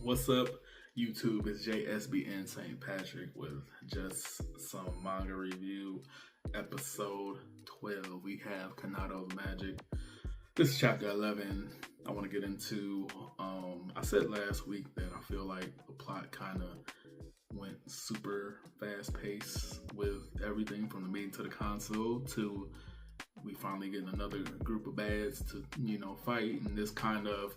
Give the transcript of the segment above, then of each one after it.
What's up, YouTube? It's JSBN St. Patrick with just some manga review. Episode 12. We have Kinato's Magic. This is chapter 11. I want to get into. I said last week that I feel like the plot kind of went super fast paced with everything from the meeting to the console to we finally getting another group of bads to fight, and this kind of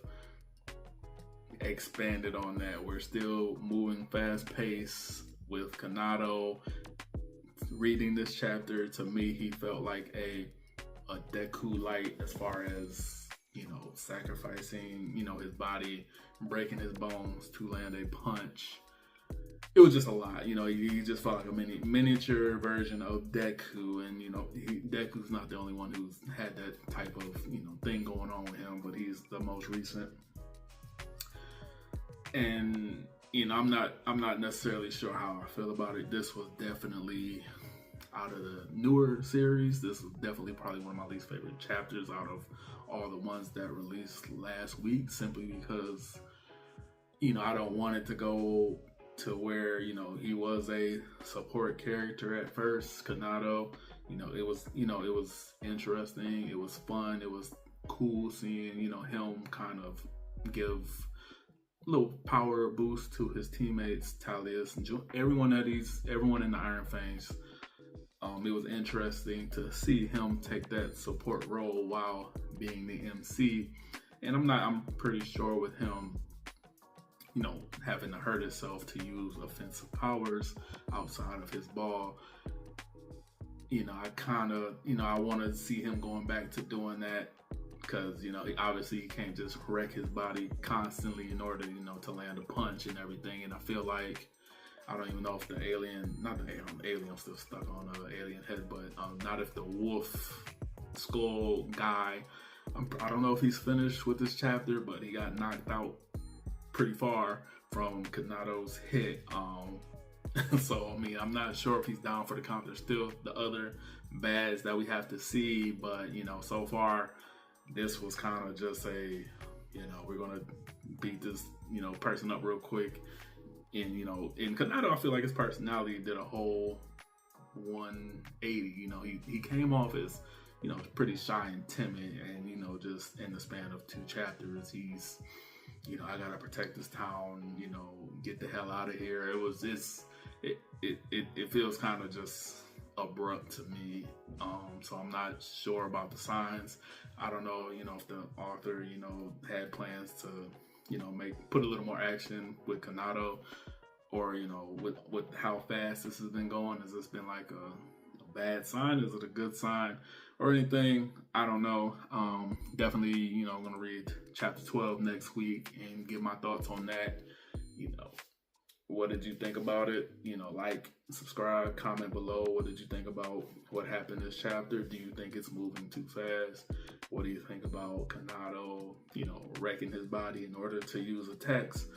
expanded on that. We're still moving fast paced with Kinato. Reading this chapter, to me, he felt like a Deku light as far as sacrificing his body, breaking his bones to land a punch. It was just a lot, he just felt like a miniature version of Deku, and Deku's not the only one who's had that type of thing going on with him, but he's the most recent. And I'm not necessarily sure how I feel about it. This was definitely, out of the newer series, this was definitely probably one of my least favorite chapters out of all the ones that released last week, simply because I don't want it to go to where he was a support character at first. Kinato, it was interesting, it was fun, it was cool seeing him kind of give little power boost to his teammates, Talius, and everyone in the Iron Fangs. It was interesting to see him take that support role while being the MC. And I'm pretty sure with him, having to hurt himself to use offensive powers outside of his ball, I kind of, I want to see him going back to doing that. Because obviously he can't just wreck his body constantly in order to land a punch and everything. And I feel like, I don't even know if the alien, not the alien still stuck on the alien head, but not if the wolf skull guy, I don't know if he's finished with this chapter, but he got knocked out pretty far from Kinato's hit. So I'm not sure if he's down for the count. There's still the other bads that we have to see, but so far this was kind of just a, we're gonna beat this, person up real quick. And in Kinato, I feel like his personality did a whole 180. He came off as, pretty shy and timid, and just in the span of 2 chapters, he's, I gotta protect this town, get the hell out of here. It feels kind of just abrupt to me. So I'm not sure about the signs. I don't know, if the author, had plans to, put a little more action with Kinato, or, with how fast this has been going. Has this been like a bad sign? Is it a good sign or anything? I don't know. Definitely, I'm going to read chapter 12 next week and give my thoughts on that. What did you think about it? Like, subscribe, comment below. What did you think about what happened this chapter? Do you think it's moving too fast? What do you think about Kinato, wrecking his body in order to use attacks?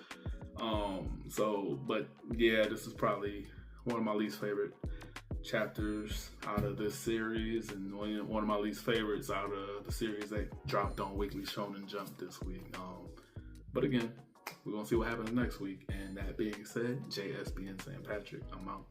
But yeah, this is probably one of my least favorite chapters out of this series, and one of my least favorites out of the series that dropped on Weekly Shonen Jump this week. But again, we're going to see what happens next week. And that being said, JSBN St. Patrick, I'm out.